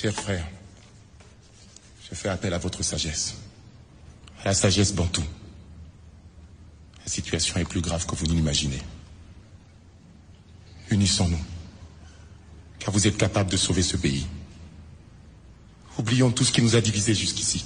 Chers frères, je fais appel à votre sagesse, à la sagesse bantou. La situation est plus grave que vous ne l'imaginez. Unissons-nous, car vous êtes capables de sauver ce pays. Oublions tout ce qui nous a divisés jusqu'ici.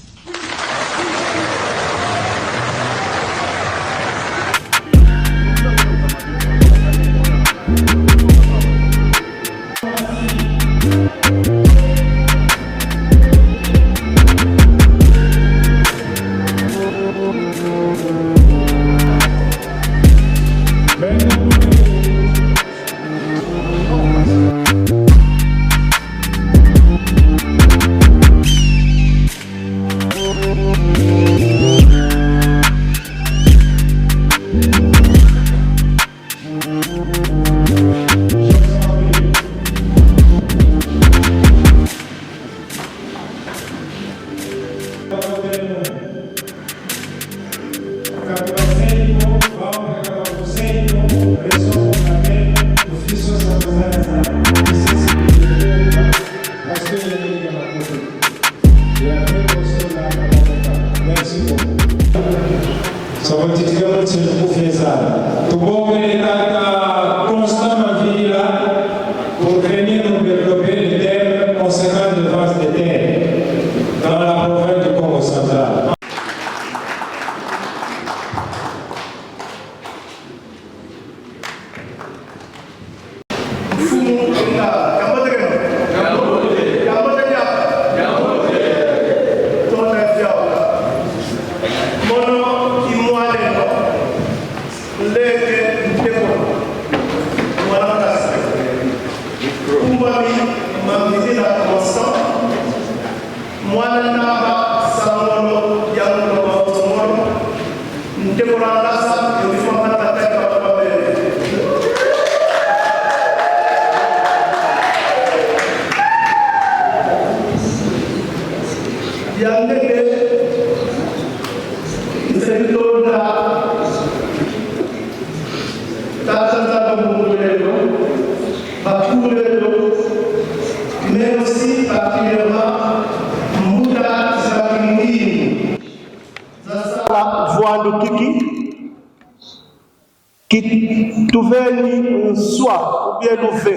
qui tuveni swa ubie luve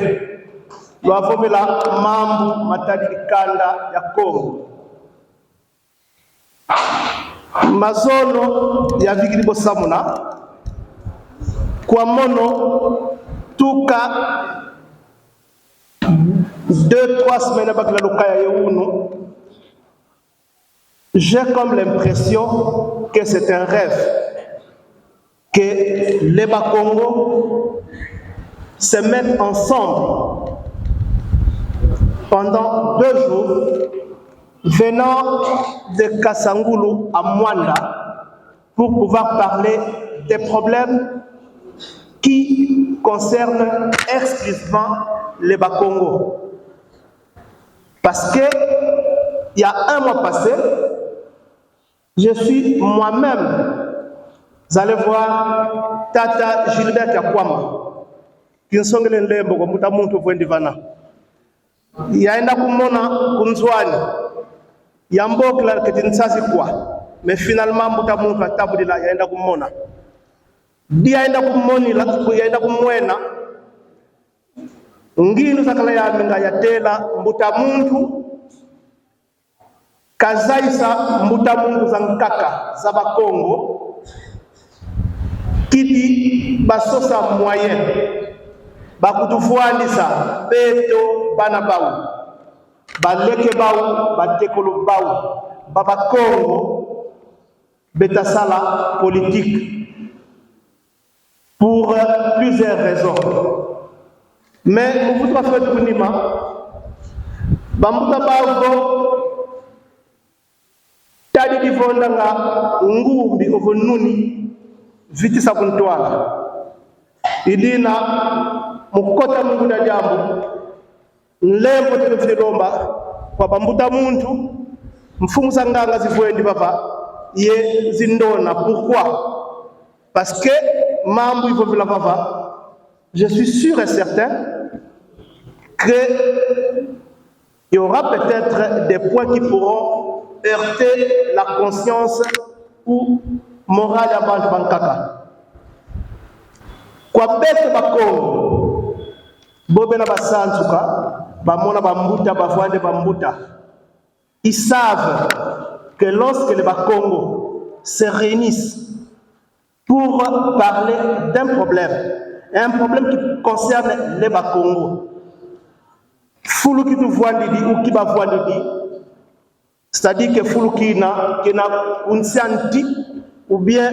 lwavomela mambu matali kanda ya Kongo mazono ya vikili bosamuna kwa mono tuka 2-3 semaines bakila lukaya yeunu. J'ai comme l'impression que c'est un rêve, que les Bas-Congo se mettent ensemble pendant 2 jours, venant de Kasangulu à Mwanda, pour pouvoir parler des problèmes qui concernent exclusivement les Bas-Congo. Parce que il y a 1 mois passé, je suis moi-même, vous allez voir, Tata Gilbert Yakwama, qui sont les lembo comme muta muntu vwendivana. Yaenda kumona kunzwani, yambokla ketinsazi kwa, mais finalement muta muntu atabudila yaenda kumona. Yaenda kumoni la yaenda kumwena. Nginu zakala ya minga yatela mbuta muntu kazaisa mbuta muntu za nkaka za Bakongo kiti basosa moyen bakutufuandisa beto bana bawu baleke bawu batekolo bawu baba Kongo betasala politique pour plusieurs raisons. Mais nous voudrons faire du Nima. Bambuta Bago Tadi Divondanga Ngumbi Ovonuni Viti Sabuntwala Idina Mukota Munguna Jambu Nlembo Telefilomba Kwa Bambuta Muntu Mfumu Sanganga Zifwendi Papa Ye Zindona. Pourquoi? Parce que Mambu Ivovila Papa, je suis sûr et certain que y aura peut-être des points qui pourront heurter la conscience ou morale à Bantu Bankaka. Kwa bete bakongo, bobe na basantuka, bamona bambuta, bavouande bambuta. Ils savent que lorsque les Bakongo se réunissent pour parler d'un problème, un problème qui concerne les Bakongo, Foulou qui tu vois ou qui va voir c'est-à-dire que Foulou qui n'a un santi ou bien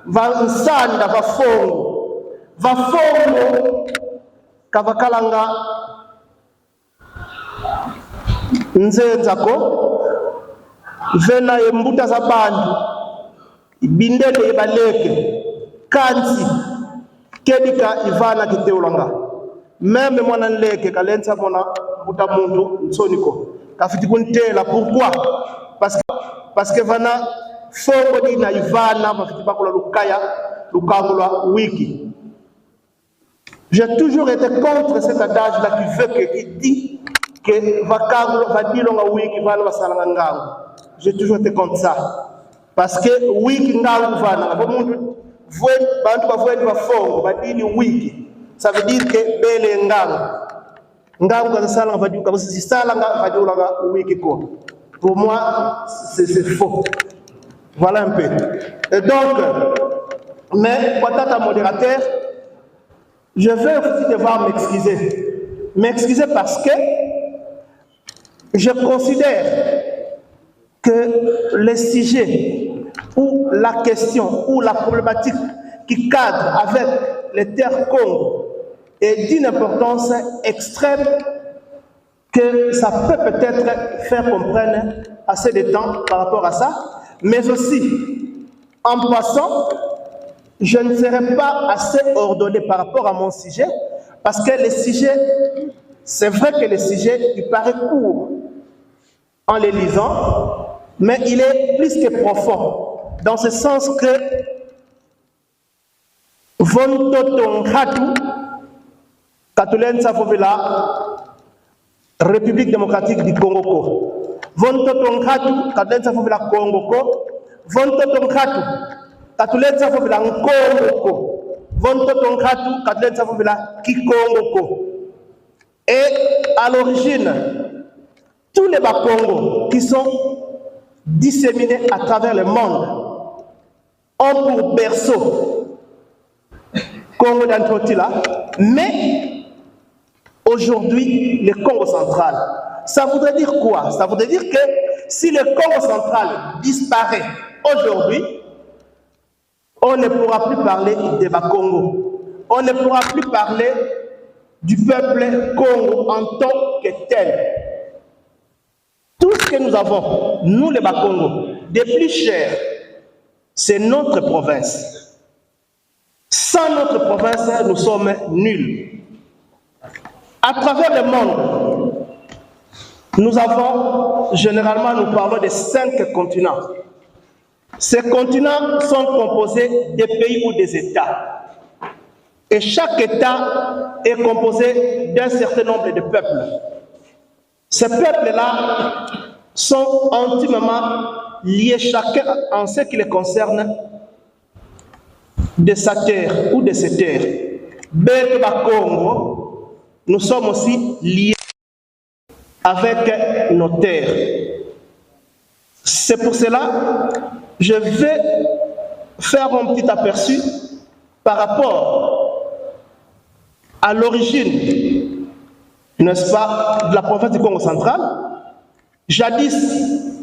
va un sanda va fongo kavakalanga nzenzako vena embuta za bantu bindele ibaleke kanzi kedika ivana kiteulanga même mwana nleke kalenza mona mbuta mundu nsoniko kafiti kuntela pourquoi parce que vana fongo dina ivana bafiti bakola lukaya lukangulwa wiki. J'ai toujours été contre cet adage là qui veut qui dit que j'ai toujours été contre ça. Parce que ça veut dire que pour moi, c'est faux. Voilà un peu. Et donc, mais, Patata modérateur, je vais aussi devoir m'excuser. M'excuser parce que je considère que les sujets ou la question ou la problématique qui cadre avec les terres Congo est d'une importance extrême que ça peut peut-être faire comprendre assez de temps par rapport à ça, mais aussi, en passant, je ne serai pas assez ordonné par rapport à mon sujet, parce que le sujet, c'est vrai que le sujet, il paraît court en le lisant, mais il est plus que profond, dans ce sens que République démocratique du Congo, et à l'origine, tous les Bakongo qui sont disséminés à travers le monde ont pour berceau Congo d'Antotila, mais aujourd'hui le Congo central. Ça voudrait dire quoi? Ça voudrait dire que si le Congo central disparaît aujourd'hui, on ne pourra plus parler des Bakongo. On ne pourra plus parler du peuple Congo en tant que tel. Tout ce que nous avons, nous les Bakongo, de plus cher, c'est notre province. Sans notre province, nous sommes nuls. À travers le monde, nous avons, généralement, nous parlons de 5 continents. Ces continents sont composés des pays ou des États. Et chaque État est composé d'un certain nombre de peuples. Ces peuples-là sont intimement liés chacun en ce qui les concerne de sa terre ou de ses terres. Bête Congo, nous sommes aussi liés avec nos terres. C'est pour cela que je vais faire un petit aperçu par rapport à l'origine, n'est-ce pas, de la province du Congo central, jadis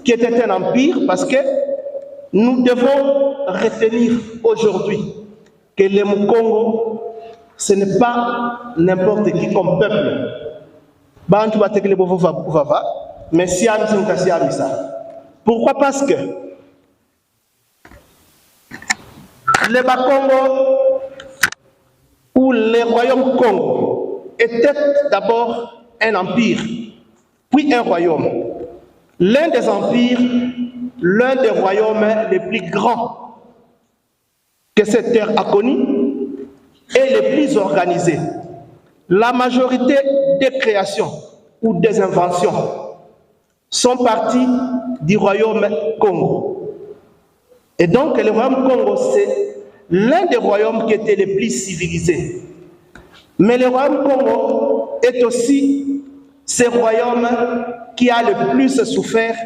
qui était un empire, parce que nous devons retenir aujourd'hui que le Congo, ce n'est pas n'importe qui comme peuple. Mais si pourquoi? Parce que les Bakongo ou les royaumes Congo étaient d'abord un empire, puis un royaume. L'un des empires, l'un des royaumes les plus grands que cette terre a connu et les plus organisés. La majorité des créations ou des inventions sont partis du royaume Congo. Et donc le royaume Congo, c'est l'un des royaumes qui étaient les plus civilisés. Mais le royaume Congo est aussi ce royaume qui a le plus souffert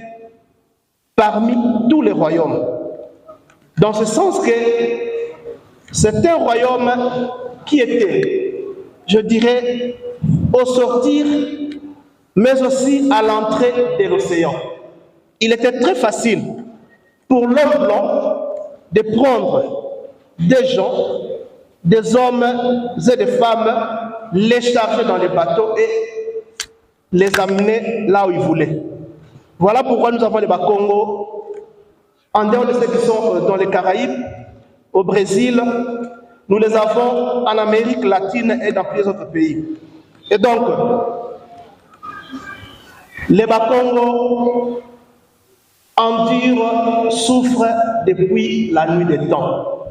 parmi tous les royaumes. Dans ce sens que c'est un royaume qui était, je dirais, au sortir, mais aussi à l'entrée de l'océan. Il était très facile pour l'homme blanc de prendre des gens, des hommes et des femmes, les charger dans les bateaux et les amener là où ils voulaient. Voilà pourquoi nous avons les Bakongo, en dehors de ceux qui sont dans les Caraïbes, au Brésil, nous les avons en Amérique latine et dans plusieurs autres pays. Et donc, les Bakongo endurent, souffrent depuis la nuit des temps.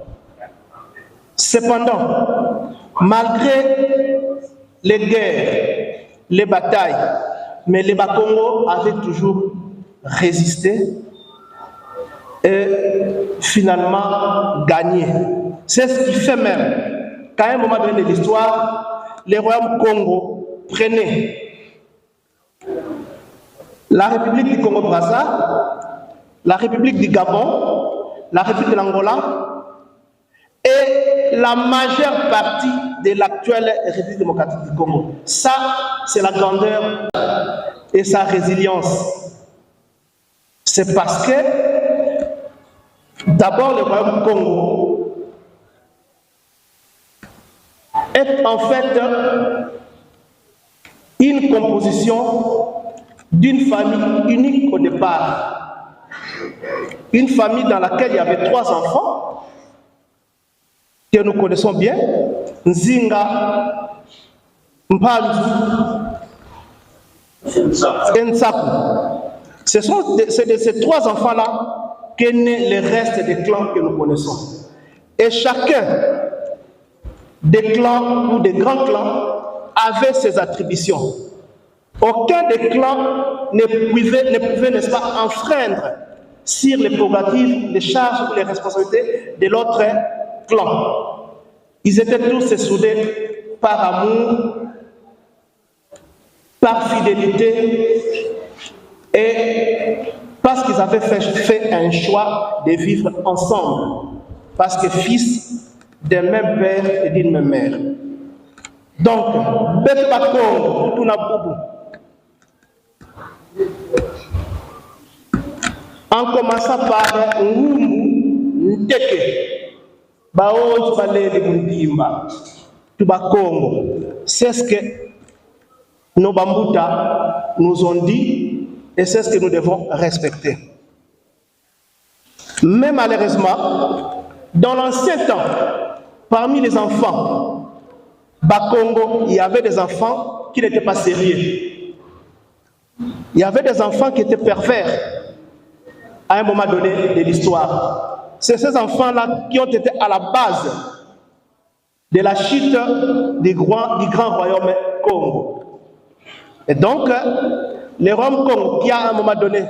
Cependant, malgré les guerres, les batailles, mais les Bakongo avaient toujours résisté et finalement gagné. C'est ce qui fait même qu'à un moment donné de l'histoire, les royaumes Congo prenaient la République du Congo-Brazza, la République du Gabon, la République de l'Angola et la majeure partie de l'actuelle République démocratique du Congo. Ça, c'est la grandeur et sa résilience. C'est parce que, d'abord, le royaume Congo est en fait une composition d'une famille unique au départ. Une famille dans laquelle il y avait 3 enfants que nous connaissons bien, Nzinga, Mpanzu et Nsaku. C'est de ces 3 enfants-là qu'est né le reste des clans que nous connaissons. Et chacun des clans ou des grands clans avait ses attributions. Aucun des clans ne pouvait, n'est-ce pas, enfreindre sur les prérogatives, les charges ou les responsabilités de l'autre clan. Ils étaient tous soudés par amour, par fidélité et parce qu'ils avaient fait un choix de vivre ensemble, parce que fils d'un même père et d'une même mère. Donc, Bête Bakongo, Tunaboubou, en commençant par Ngumbu, Nteke, Baonji Baleli Mundimba, Tubakongo. C'est ce que nos Bambuta nous ont dit et c'est ce que nous devons respecter. Mais malheureusement, dans l'ancien temps, parmi les enfants Bakongo, il y avait des enfants qui n'étaient pas sérieux. Il y avait des enfants qui étaient pervers à un moment donné de l'histoire. C'est ces enfants-là qui ont été à la base de la chute du grand royaume Congo. Et donc, le royaume Congo, qui à un moment donné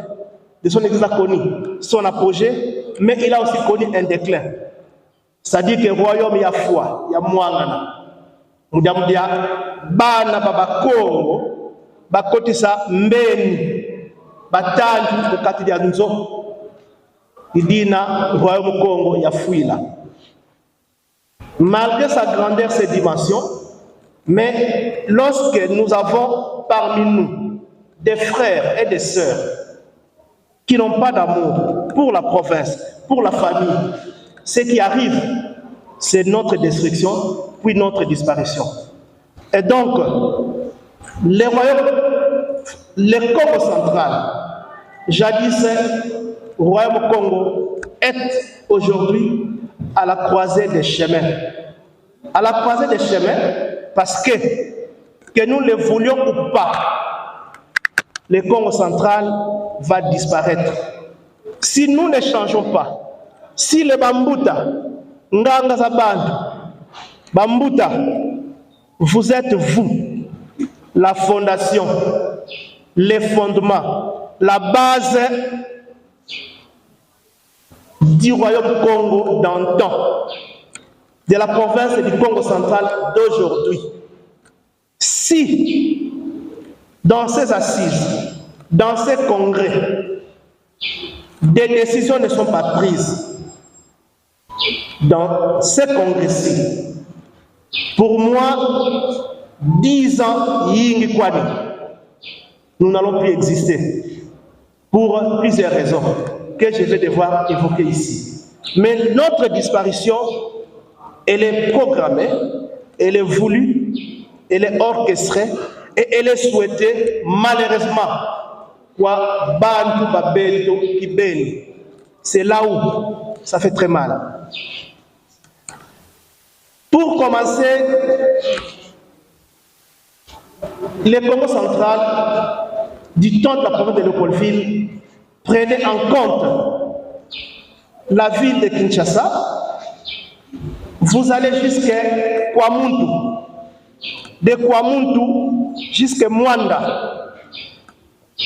de son existence a connu son apogée, mais il a aussi connu un déclin. C'est-à-dire que le royaume, il y a foi, il y a Mwangana. Mudamudia, Bana Baba Congo, Bakotisa Mbeni, Batanju, Mukati dia Nzo, Idina, royaume Congo, il y a Fouila. Malgré sa grandeur, ses dimensions, mais lorsque nous avons parmi nous des frères et des sœurs qui n'ont pas d'amour pour la province, pour la famille, ce qui arrive, c'est notre destruction, puis notre disparition. Et donc, le Congo central, jadis royaume Congo, est aujourd'hui à la croisée des chemins. À la croisée des chemins, parce que nous le voulions ou pas, le Congo central va disparaître. Si nous ne changeons pas, si les Bambuta, Nganga Zabandu, Bambuta, vous êtes vous, la fondation les fondements, la base du royaume Congo d'antan, de la province du Congo central d'aujourd'hui. Si, dans ces assises, dans ces congrès, des décisions ne sont pas prises, dans ces congrès-ci, pour moi, 10 ans, Yingi Kwani, nous n'allons plus exister, pour plusieurs raisons que je vais devoir évoquer ici. Mais notre disparition, elle est programmée, elle est voulue, elle est orchestrée et elle est souhaitée malheureusement. C'est là où ça fait très mal. Pour commencer, les Congo central, du temps de la province de Léopoldville, prenaient en compte la ville de Kinshasa. Vous allez jusqu'à Kwamuntu, de Kwamuntu jusqu'à Mwanda.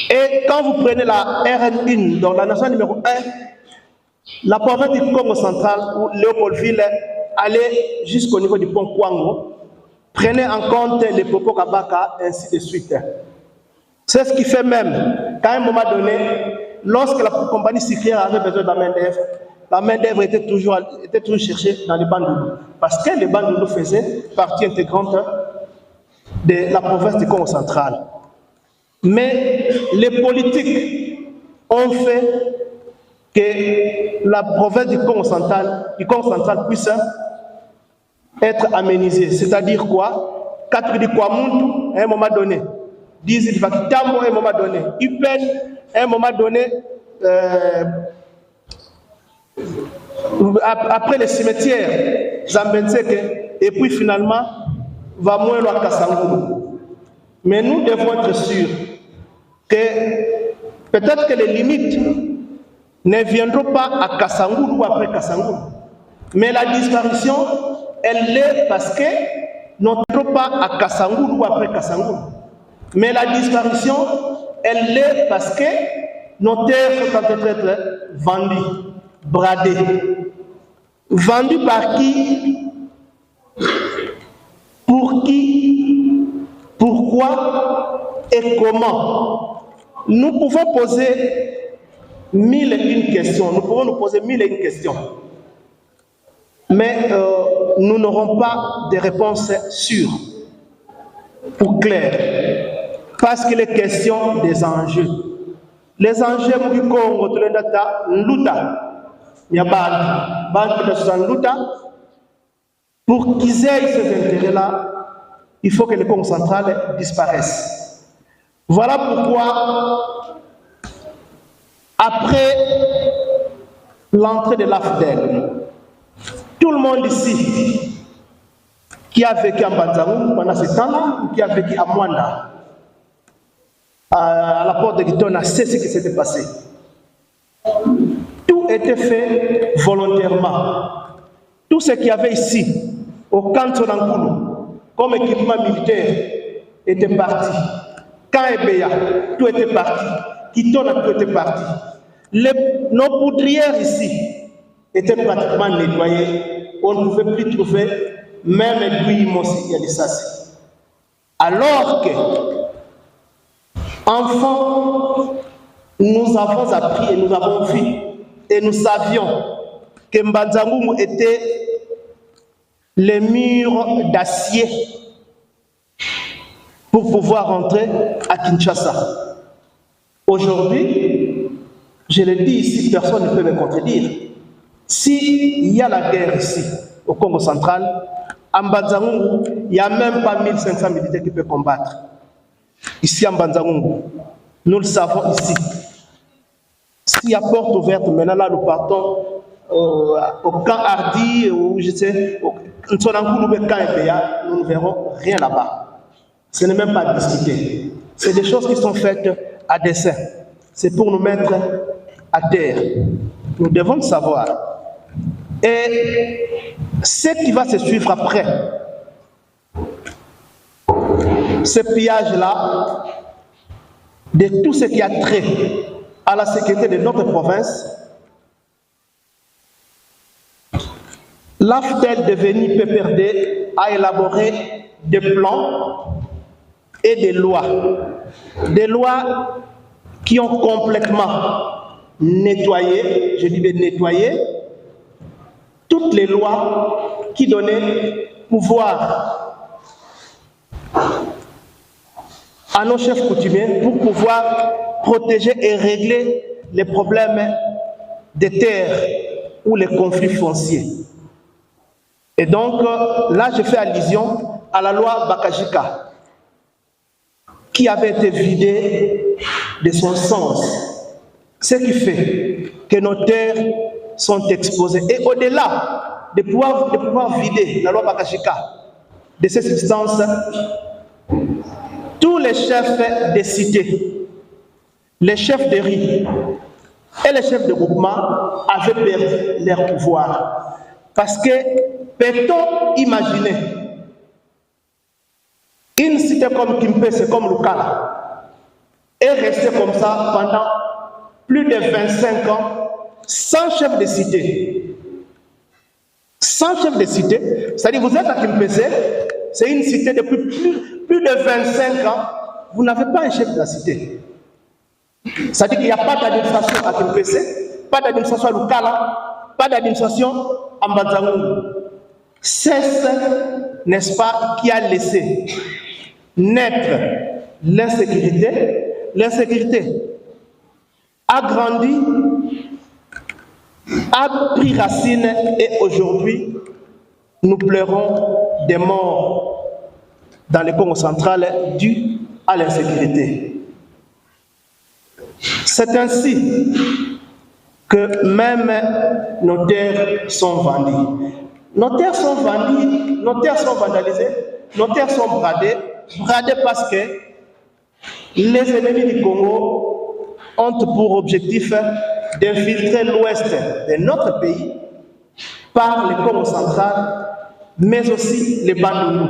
Et quand vous prenez la RN1, donc la nation numéro 1, la province du Congo central, où Léopoldville allait jusqu'au niveau du pont Kwango, prenez en compte les Popo Kabaka, ainsi de suite. C'est ce qui fait même qu'à un moment donné, lorsque la compagnie sucrière avait besoin de la main-d'œuvre était toujours cherchée dans les Bandouloup. Parce que les Bandouloup faisaient partie intégrante de la province du Congo central. Mais les politiques ont fait que la province du Congo central puisse être aménisée. C'est-à-dire quoi? 4 du Kwamuntu à un moment donné, 10 du Vakitambo à un moment donné, Upen à un moment donné, après les cimetières, Zambenseke, et puis finalement, va moins loin Kassangoulou. Mais nous devons être sûrs que peut-être que les limites ne viendront pas à Kassangoulou ou après Kassangoulou. Mais la disparition, elle l'est parce que nous ne sommes pas à Kassangoulou ou après Kassangoulou. Mais la disparition, elle l'est parce que nos terres sont en train d'être vendues, bradées. Vendues par qui? Pour qui? Pourquoi et comment? Nous pouvons poser 1001 questions. Nous pouvons nous poser 1001 questions. Mais nous n'aurons pas de réponses sûres ou claires. Parce qu'il est question des enjeux. Les enjeux du Congo, pour qu'ils aient ces intérêts-là, il faut que le Congo central disparaisse. Voilà pourquoi, après l'entrée de l'AFDEL, tout le monde ici qui a vécu en Banzangou pendant ce temps-là, ou qui a vécu à Mwanda, à la porte de Gitona, sait ce qui s'était passé. Tout était fait volontairement. Tout ce qu'il y avait ici, au camp de Sonangoulou, comme équipement militaire, était parti. Quand Ebeya, tout était parti. Kitona, tout était parti. Nos poudrières ici étaient pratiquement nettoyées. On ne pouvait plus trouver même aiguille Mossi Yalisasi. Alors que, enfants, nous avons appris et nous avons vu et nous savions que Mbanzangoumou était les murs d'acier pour pouvoir entrer à Kinshasa. Aujourd'hui, je le dis ici, personne ne peut me contredire. S'il y a la guerre ici, au Congo central, à Mbanzangoumou, il n'y a même pas 1500 militaires qui peuvent combattre. Ici à Mbanzangoumou, nous le savons ici. S'il y a porte ouverte, maintenant là nous partons au camp Hardy, ou je sais, nous ne verrons rien là-bas. Ce n'est même pas discuté. C'est des choses qui sont faites à dessein. C'est pour nous mettre à terre. Nous devons le savoir. Et ce qui va se suivre après, ce pillage-là, de tout ce qui a trait à la sécurité de notre province, l'AFTEL devenu PPRD a élaboré des plans et des lois qui ont complètement nettoyé, je dis bien nettoyé, toutes les lois qui donnaient pouvoir à nos chefs coutumiers pour pouvoir protéger et régler les problèmes des terres ou les conflits fonciers. Et donc, là, je fais allusion à la loi Bakajika, qui avait été vidée de son sens. Ce qui fait que nos terres sont exposées. Et au-delà de pouvoir vider la loi Bakajika de ces substances, tous les chefs des cités, les chefs de riz et les chefs de groupement avaient perdu leur pouvoir. Parce que, peut-on imaginer une cité comme Kimpese, comme Lukala, est restée comme ça pendant plus de 25 ans, sans chef de cité. Sans chef de cité, c'est-à-dire vous êtes à Kimpese, c'est une cité depuis plus de 25 ans, vous n'avez pas un chef de la cité. C'est-à-dire qu'il n'y a pas d'administration à Kimpese, pas d'administration à Lukala, pas d'administration à Mbazangou. C'est ce, n'est-ce pas, qui a laissé naître l'insécurité. L'insécurité a grandi, a pris racine et aujourd'hui, nous pleurons des morts dans le Congo central dus à l'insécurité. C'est ainsi que même nos terres sont vendues. Nos terres sont vendues, nos terres sont vandalisées, nos terres sont bradées parce que les ennemis du Congo ont pour objectif d'infiltrer l'ouest de notre pays par le Congo central, mais aussi les Bandundu.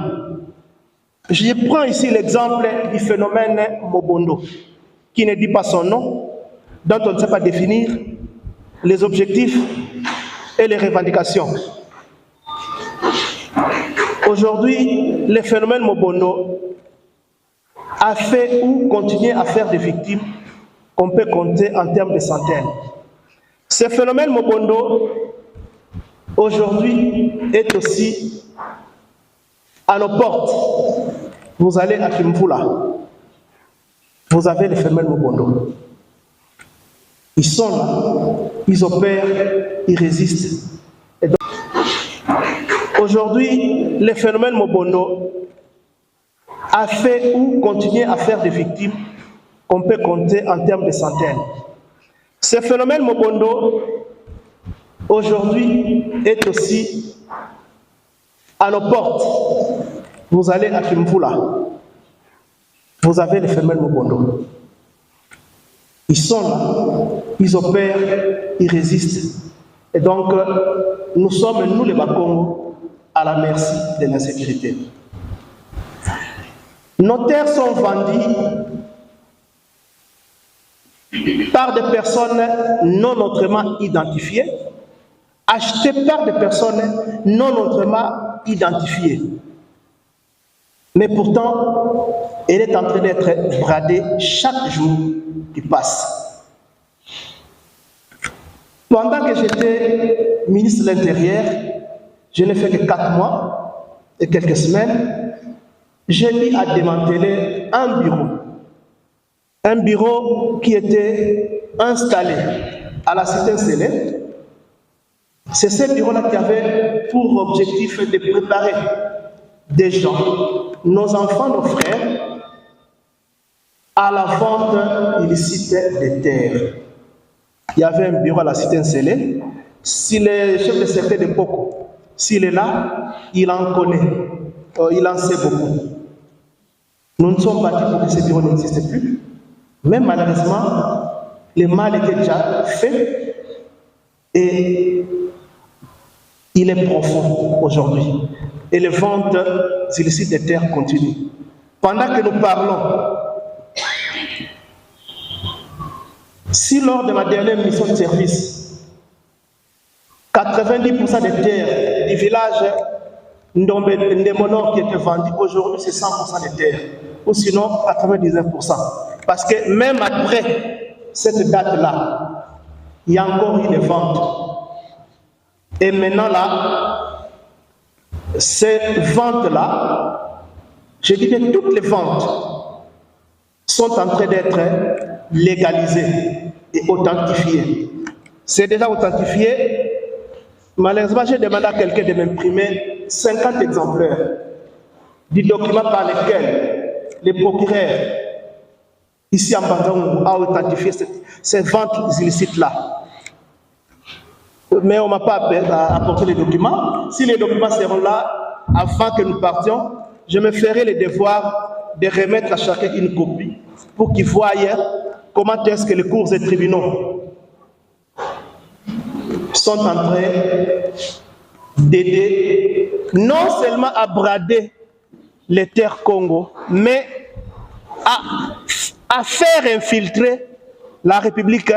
Je prends ici l'exemple du phénomène Mobondo, qui ne dit pas son nom, dont on ne sait pas définir les objectifs et les revendications. Aujourd'hui, le phénomène Mobondo a fait ou continue à faire des victimes qu'on peut compter en termes de centaines. Ce phénomène Mobondo, aujourd'hui, est aussi à nos portes. Vous allez à Kimvula, vous avez le phénomène Mobondo. Ils sont là, ils opèrent, ils résistent. Et donc, aujourd'hui, le phénomène Mobondo a fait ou continue à faire des victimes qu'on peut compter en termes de centaines. Ce phénomène Mobondo, aujourd'hui, est aussi à nos portes. Vous allez à Kimvula, vous avez le phénomène Mobondo. Ils sont là, ils opèrent, ils résistent. Et donc, nous sommes, nous les Bakongo, à la merci de l'insécurité. Nos terres sont vendues par des personnes non autrement identifiées, achetées par des personnes non autrement identifiées. Mais pourtant, elle est en train d'être bradée chaque jour qui passe. Pendant que j'étais ministre de l'Intérieur, je n'ai fait que 4 mois et quelques semaines, j'ai mis à démanteler un bureau qui était installé à la cité Nsélé. C'est ce bureau-là qui avait pour objectif de préparer des gens, nos enfants, nos frères, à la vente illicite des terres. Il y avait un bureau à la cité Nsélé. Si le chef de secteur de Poko, s'il est là, il en connaît, il en sait beaucoup. Nous ne sommes pas dit pour que ce bureau n'existe plus, mais malheureusement, le mal était déjà fait et il est profond aujourd'hui. Et les ventes illicites des terres continuent. Pendant que nous parlons, Si lors de ma dernière mission de service, 90% des terres du village Ndemonor qui étaient vendues, aujourd'hui c'est 100% des terres, ou sinon 99%. Parce que même après cette date-là, il y a encore eu des ventes. Et maintenant là, ces ventes-là, je dis que toutes les ventes sont en train d'être légalisées et authentifiées. C'est déjà authentifié. Malheureusement, j'ai demandé à quelqu'un de m'imprimer 50 exemplaires du document par lequel les procureurs ici en Mbanza-Ngungu ont authentifié ces ventes illicites-là. Mais on ne m'a pas apporté les documents. Si les documents seront là, avant que nous partions, je me ferai le devoir de remettre à chacun une copie pour qu'ils voient comment est-ce que les cours et tribunaux sont en train d'aider non seulement à brader les terres Congo, mais à faire infiltrer la République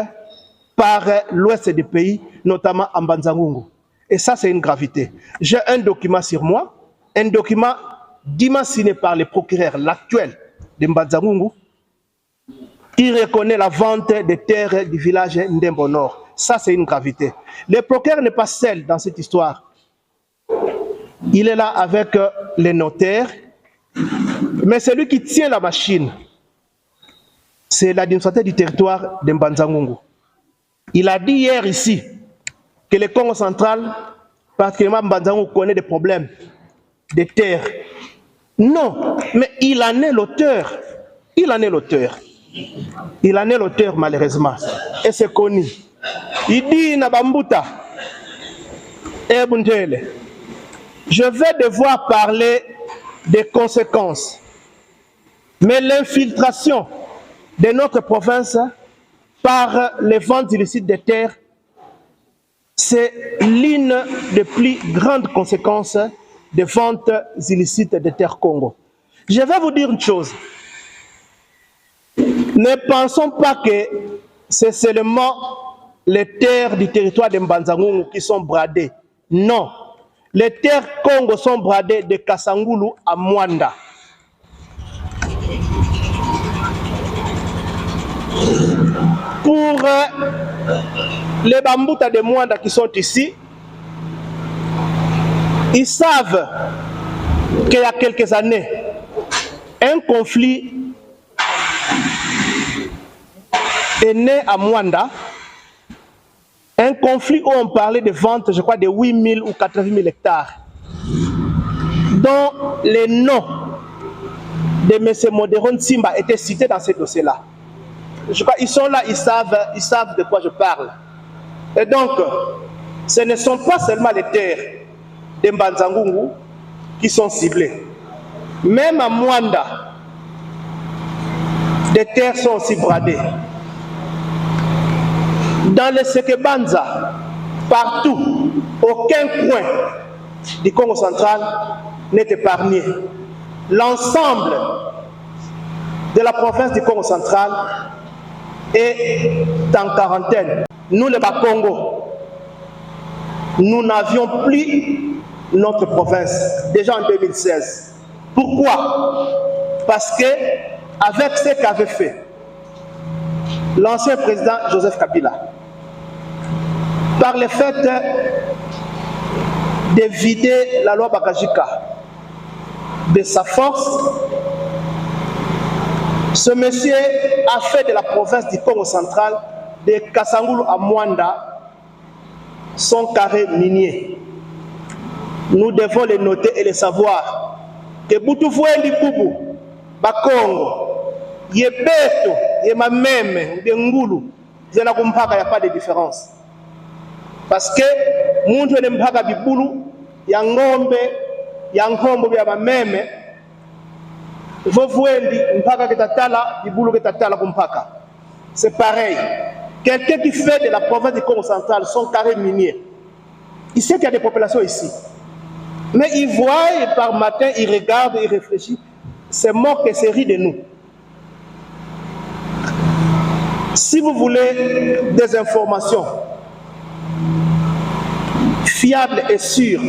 par l'ouest du pays, notamment en Mbanza-Ngungu. Et ça, c'est une gravité. J'ai un document sur moi, un document dimensionné par le procureur, l'actuel de Mbanza-Ngungu, qui reconnaît la vente des terres du village Ndembo-Nord. Ça, c'est une gravité. Le procureur n'est pas seul dans cette histoire. Il est là avec les notaires, mais celui qui tient la machine, c'est l'administrateur du territoire de Mbanza-Ngungu. Il a dit hier ici que le Congo central, particulièrement Mbanza-Ngungu, connaît des problèmes de terre. Non, mais il en est l'auteur. Il en est l'auteur. Il en est l'auteur, malheureusement. Et c'est connu. Il dit Nabambuta, je vais devoir parler des conséquences. Mais l'infiltration de notre province par les ventes illicites de terres, c'est l'une des plus grandes conséquences des ventes illicites de terres Congo. Je vais vous dire une chose. Ne pensons pas que c'est seulement les terres du territoire de Mbanza-Ngungu qui sont bradées. Non. Les terres Congo sont bradées de Kasangulu à Mwanda. Pour les Bambouta de Mwanda qui sont ici, ils savent qu'il y a quelques années, un conflit est né à Mwanda, un conflit où on parlait de vente, je crois, de 8 000 ou 80 000 hectares, dont les noms de M. Moderon Simba étaient cités dans ce dossier-là. Je crois qu'ils sont là, ils savent de quoi je parle. Et donc, ce ne sont pas seulement les terres de Mbanza-Ngungu qui sont ciblées. Même à Mwanda, des terres sont aussi bradées. Dans le Sekebanza, partout, aucun coin du Congo central n'est épargné. L'ensemble de la province du Congo central est en quarantaine. Nous, les Bas-Congo, nous n'avions plus notre province, déjà en 2016. Pourquoi? Parce que, avec ce qu'avait fait l'ancien président Joseph Kabila, par le fait de vider la loi Bakajika de sa force, ce monsieur a fait de la province du Congo central, de Kasangulu à Mwanda, son carré minier. Nous devons le noter et le savoir. Que Boutoufouen Boubou, Bakongo, Yebeto, Yemameme, Ngulu, il n'y a pas de différence. Parce que Muntu Nempaka Bibulu, Yangombe, Yankombo, Yamameme, c'est pareil. Quelqu'un qui fait de la province du Congo central son carré minier, il sait qu'il y a des populations ici. Mais il voit et par matin, il regarde, il réfléchit. C'est mort que c'est ri de nous. Si vous voulez des informations fiables et sûres,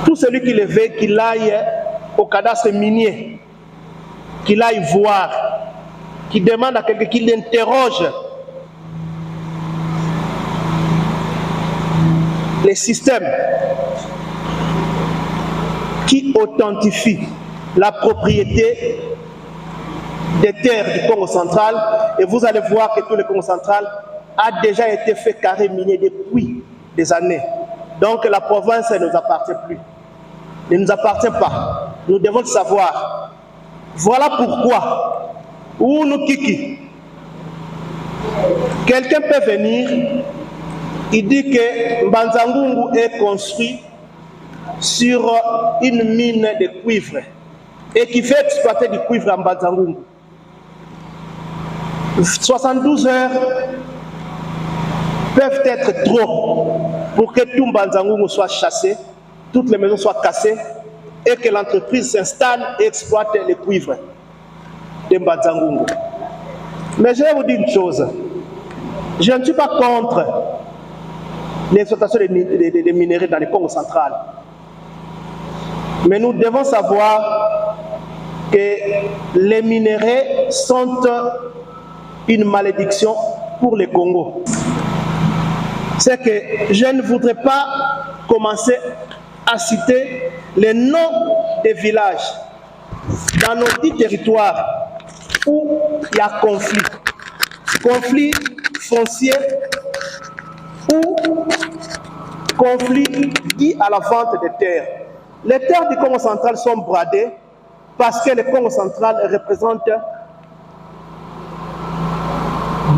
tout celui qui le veut, qu'il aille au cadastre minier, qu'il aille voir, qu'il demande à quelqu'un, qu'il l'interroge. Les systèmes qui authentifient la propriété des terres du Congo central, et vous allez voir que tout le Congo central a déjà été fait carré minier depuis des années. Donc la province ne nous appartient plus, ne nous appartient pas. Nous devons le savoir. Voilà pourquoi, où nous kiki, quelqu'un peut venir, il dit que Mbanzangungu est construit sur une mine de cuivre et qui fait exploiter du cuivre à Mbanzangungu. 72 heures peuvent être trop pour que tout Mbanzangungu soit chassé, toutes les maisons soient cassées et que l'entreprise s'installe et exploite les cuivres de Mbanzangungu. Mais je vais vous dire une chose, je ne suis pas contre l'exploitation des minerais dans le Congo central. Mais nous devons savoir que les minerais sont une malédiction pour le Congo. C'est que je ne voudrais pas commencer à citer les noms des villages dans nos 10 territoires où il y a conflit. Conflit foncier ou conflit lié à la vente des terres. Les terres du Congo central sont bradées parce que le Congo central représente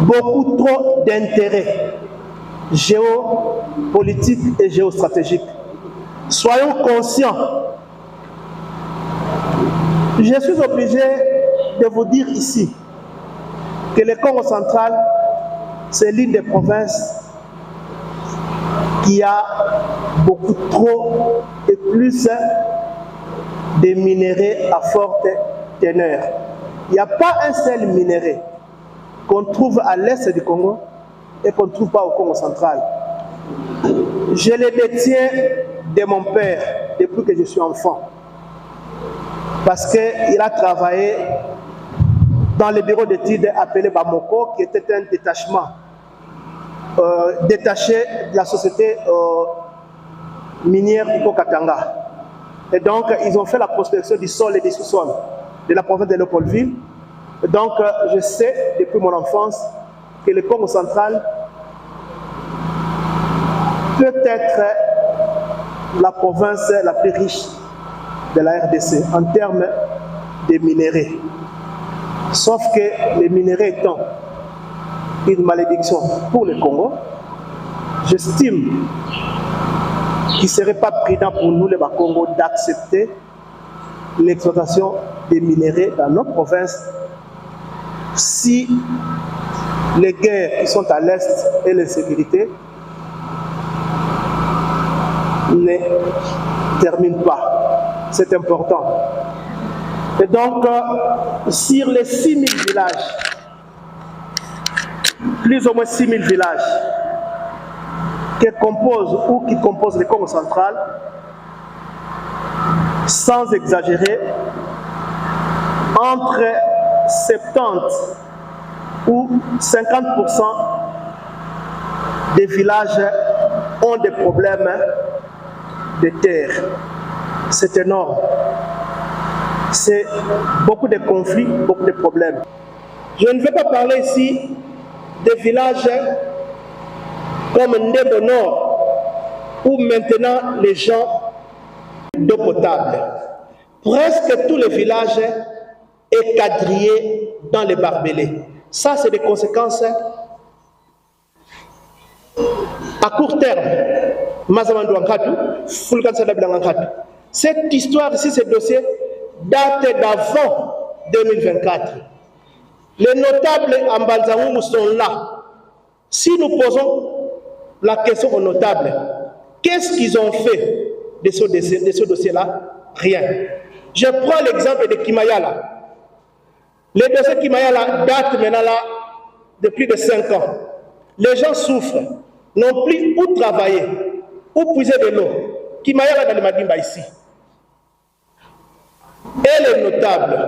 beaucoup trop d'intérêts géopolitiques et géostratégiques. Soyons conscients. Je suis obligé de vous dire ici que le Congo central, c'est l'une des provinces qui a beaucoup trop et plus de minéraux à forte teneur. Il n'y a pas un seul minerai qu'on trouve à l'est du Congo et qu'on ne trouve pas au Congo central. Je les détiens de mon père depuis que je suis enfant, parce qu'il a travaillé dans le bureau d'études appelé Bamoko, qui était un détachement détaché de la société minière du Katanga. Et donc, ils ont fait la prospection du sol et des sous-sols de la province de Léopoldville. Donc, je sais depuis mon enfance que le Congo central peut être la province la plus riche de la RDC en termes de minéraux. Sauf que les minéraux étant une malédiction pour le Congo, j'estime qu'il ne serait pas prudent pour nous, les Bakongo, d'accepter l'exploitation des minéraux dans notre province si les guerres qui sont à l'Est et l'insécurité ne terminent pas. C'est important. Et donc, sur les 6000 villages, plus ou moins 6000 villages qui composent le Congo central, sans exagérer, entre 70 ou 50% des villages ont des problèmes de terre. C'est énorme. C'est beaucoup de conflits, beaucoup de problèmes. Je ne vais pas parler ici des villages comme Ndembo Nord, où maintenant les gens ont d'eau potable. Presque tous les villages est quadrillé dans les barbelés. Ça, c'est des conséquences à court terme. Cette histoire ici, ce dossier, date d'avant 2024. Les notables en Mbanzangungu sont là. Si nous posons la question aux notables, qu'est-ce qu'ils ont fait de ce dossier-là? Rien. Je prends l'exemple de Kimayala. Les dossiers Kimayala datent maintenant là de plus de 5 ans. Les gens souffrent, n'ont plus où travailler, où puiser de l'eau. Kimayala dans le Madimba ici. Et les notables,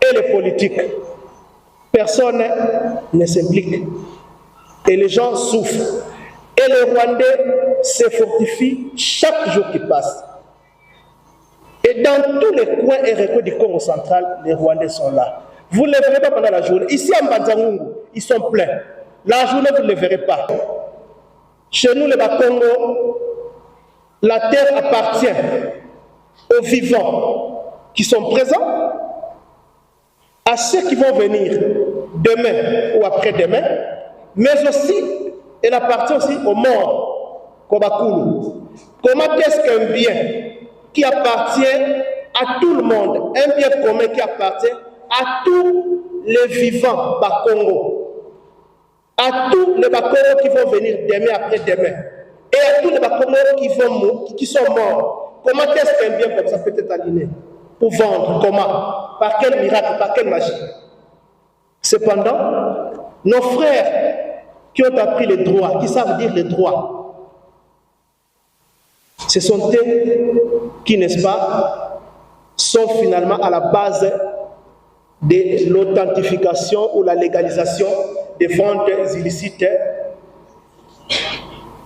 et les politiques, personne ne s'implique. Et les gens souffrent. Et les Rwandais se fortifient chaque jour qui passe. Et dans tous les coins et recoins du Congo central, les Rwandais sont là. Vous ne les verrez pas pendant la journée. Ici à Mbanzangungu, ils sont pleins. La journée, vous ne les verrez pas. Chez nous, les Bakongo, la terre appartient aux vivants qui sont présents, à ceux qui vont venir demain ou après-demain, mais aussi, elle appartient aussi aux morts, Kobakulu. Comment est-ce qu'un bien qui appartient à tout le monde, un bien commun qui appartient à tous les vivants Bakongo, à tous les Bakongo qui vont venir demain après-demain, et à tous les Bakongo qui sont morts, comment est-ce qu'un bien comme ça peut être aligné pour vendre? Comment? Par quel miracle? Par quelle magie? Cependant, nos frères qui ont appris les droits, qui savent dire les droits, ce sont eux qui, n'est-ce pas, sont finalement à la base de l'authentification ou la légalisation des ventes illicites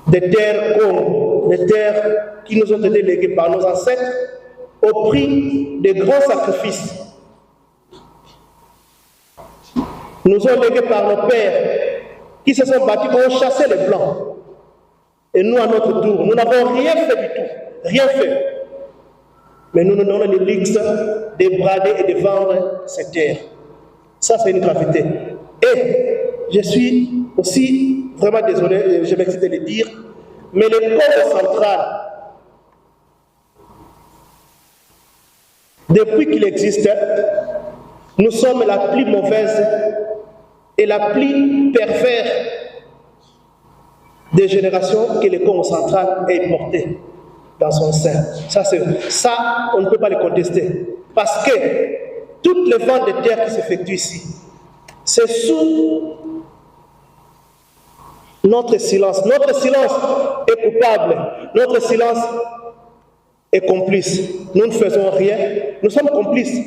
des terres Congo, des terres qui nous ont été léguées par nos ancêtres au prix de grands sacrifices. Nous ont légués par nos pères qui se sont battus pour chasser les Blancs. Et nous, à notre tour, nous n'avons rien fait du tout, rien fait. Mais nous nous donnons les luxe de brader et de vendre ces terres. Ça, c'est une gravité. Et je suis aussi vraiment désolé, je m'excuse de le dire, mais le Congo central, depuis qu'il existe, nous sommes la plus mauvaise et la plus perverse des générations que le Congo central ait porté dans son sein. Ça, on ne peut pas le contester. Parce que toutes les ventes de terres qui s'effectuent ici, c'est sous notre silence. Notre silence est coupable. Notre silence est complice. Nous ne faisons rien. Nous sommes complices.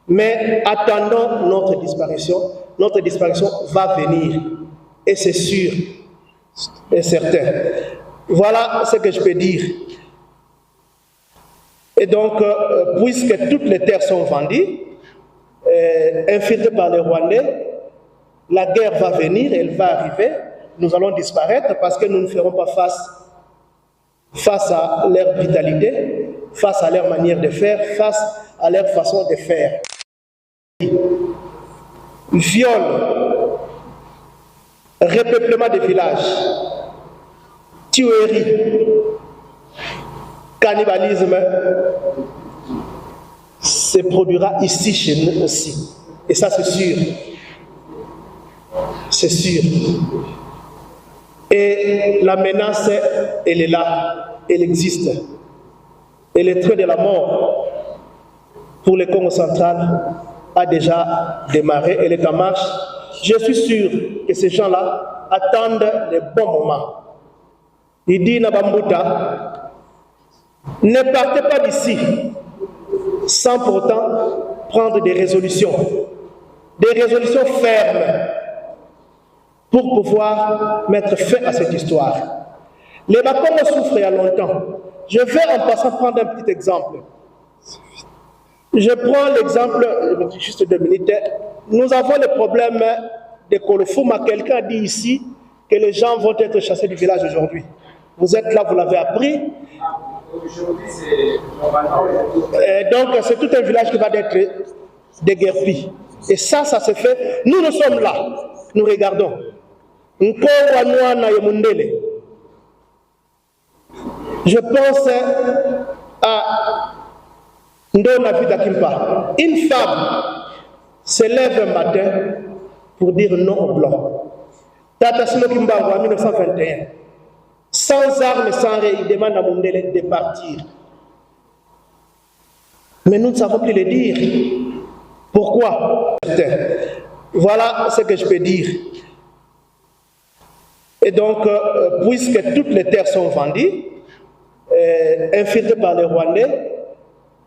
Mais attendons notre disparition. Notre disparition va venir. Et c'est sûr et certain. Voilà ce que je peux dire. Et donc, puisque toutes les terres sont vendues, infiltrées par les Rwandais, la guerre va venir, elle va arriver, nous allons disparaître parce que nous ne ferons pas face à leur vitalité, face à leur manière de faire, face à leur façon de faire. Viol, repeuplement des villages, tuerie, cannibalisme se produira ici chez nous aussi. Et ça, c'est sûr. C'est sûr. Et la menace, elle est là. Elle existe. Et le train de la mort pour le Congo central a déjà démarré. Elle est en marche. Je suis sûr que ces gens-là attendent les bons moments. Il dit Nabambuta, ne partez pas d'ici sans pourtant prendre des résolutions fermes pour pouvoir mettre fin à cette histoire. Les Bakongo souffrent il y a longtemps. Je vais en passant prendre un petit exemple. Je prends l'exemple, juste 2 minutes. Nous avons le problème de Kolofuma. Quelqu'un a dit ici que les gens vont être chassés du village aujourd'hui. Vous êtes là, vous l'avez appris. Aujourd'hui, c'est normalement. Donc, c'est tout un village qui va être déguerpi. Et ça se fait. Nous sommes là. Nous regardons. Je pense à Ndona Vidakimpa. Une femme se lève un matin pour dire non au blanc. Tata Sino Kimbango en 1921. Sans armes, sans rien, il demande à Mundele de partir. Mais nous ne savons plus le dire. Pourquoi? Voilà ce que je peux dire. Et donc, puisque toutes les terres sont vendues, infiltrées par les Rwandais,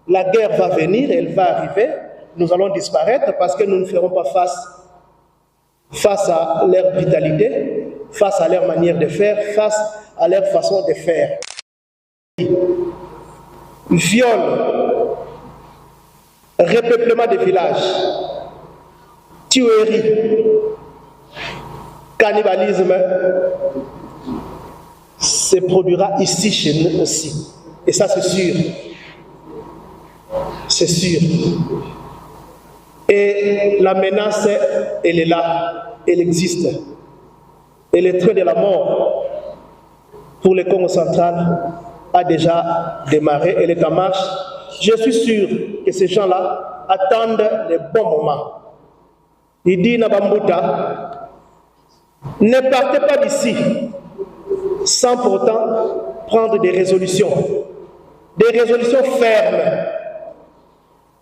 la guerre va venir, elle va arriver, nous allons disparaître parce que nous ne ferons pas face à leur vitalité, face à leur manière de faire, face à leur façon de faire. Viol, repeuplement des villages, tuerie, cannibalisme se produira ici chez nous aussi. Et ça c'est sûr. C'est sûr. Et la menace, elle est là, elle existe. Et le train de la mort pour le Congo central a déjà démarré, elle est en marche. Je suis sûr que ces gens-là attendent le bon moment. Il dit Nabambuta, ne partez pas d'ici sans pour autant prendre des résolutions fermes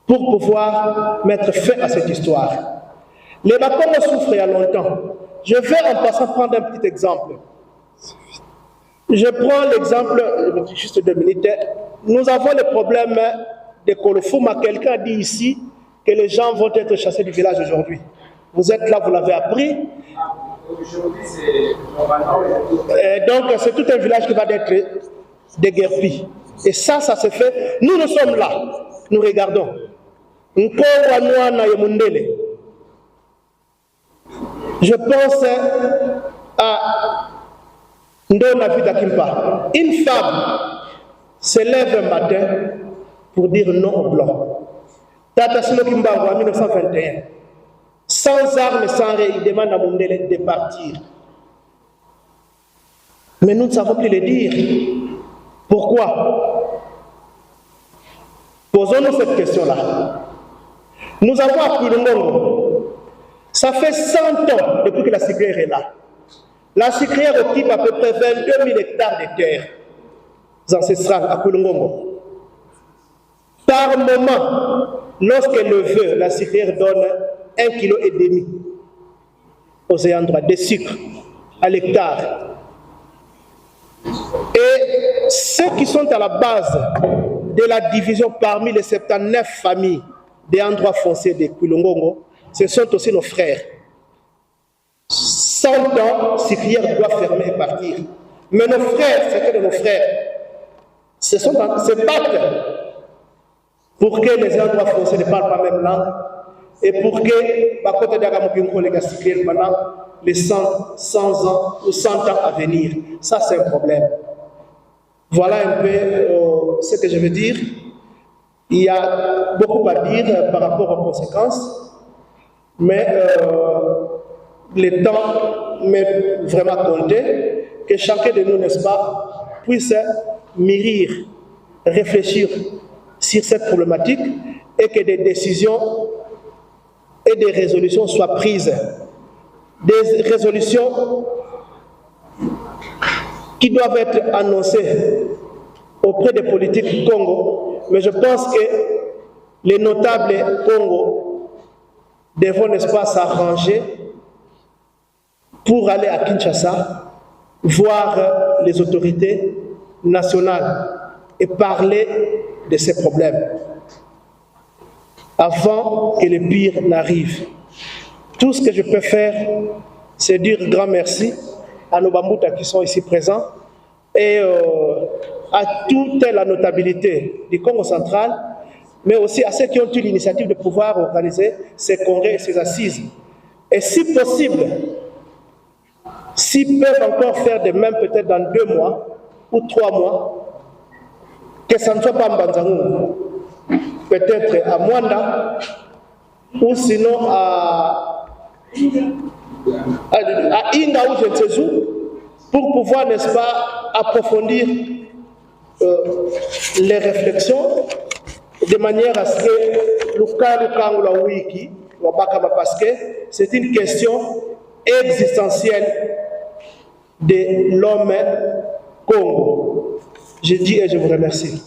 pour pouvoir mettre fin à cette histoire. Les Bakongo souffrent il y a longtemps. Je vais en passant prendre un petit exemple. Je prends l'exemple, juste 2 minutes. Nous avons le problème de Kolofuma. Quelqu'un a dit ici que les gens vont être chassés du village aujourd'hui. Vous êtes là, vous l'avez appris. Aujourd'hui, c'est normalement. Donc, c'est tout un village qui va être déguerpi. Et ça se fait. Nous sommes là. Nous regardons. Je pense à Ndona Vida Kimpa. Une femme se lève un matin pour dire non au blanc. Tata Sino Kimba en 1921. Sans armes, sans rien, il demande à Mundele de partir. Mais nous ne savons plus le dire. Pourquoi? Posons-nous cette question-là. Nous avons appris le Congo. Ça fait 100 ans depuis que la sucrière est là. La sucrière occupe à peu près 22 000 hectares de terres ancestrales à Kulungongo. Par moment, lorsqu'elle le veut, la sucrière donne 1,5 kg aux ayants droit de sucre à l'hectare. Et ceux qui sont à la base de la division parmi les 79 familles des endroits fonciers de Kulungongo, ce sont aussi nos frères. 100 ans, Sucrière doit fermer et partir. Mais nos frères, c'est que nos frères, se battent pour que les endroits fonciers ne parlent pas la même langue et pour que, par contre, pendant les 100 ans ou 100 ans à venir. Ça, c'est un problème. Voilà un peu ce que je veux dire. Il y a beaucoup à dire par rapport aux conséquences, mais le temps m'est vraiment compté, que chacun de nous, n'est-ce pas, puisse mûrir, réfléchir sur cette problématique et que des décisions et des résolutions soient prises. Des résolutions qui doivent être annoncées auprès des politiques du Congo, mais je pense que les notables Congo devront, n'est-ce pas, s'arranger pour aller à Kinshasa, voir les autorités nationales et parler de ces problèmes avant que le pire n'arrive. Tout ce que je peux faire, c'est dire grand merci à nos Bambouta qui sont ici présents et à toute la notabilité du Congo central, mais aussi à ceux qui ont eu l'initiative de pouvoir organiser ces congrès et ces assises. Et si possible, s'ils peuvent encore faire de même peut-être dans 2 mois ou 3 mois, que ça ne soit pas en Banzangou, peut-être à Mwanda, ou sinon à Inga ou je ne sais où, pour pouvoir, n'est-ce pas, approfondir les réflexions de manière à ce que parce que c'est une question existentielle de l'homme Congo. Je dis et je vous remercie.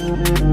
Merci.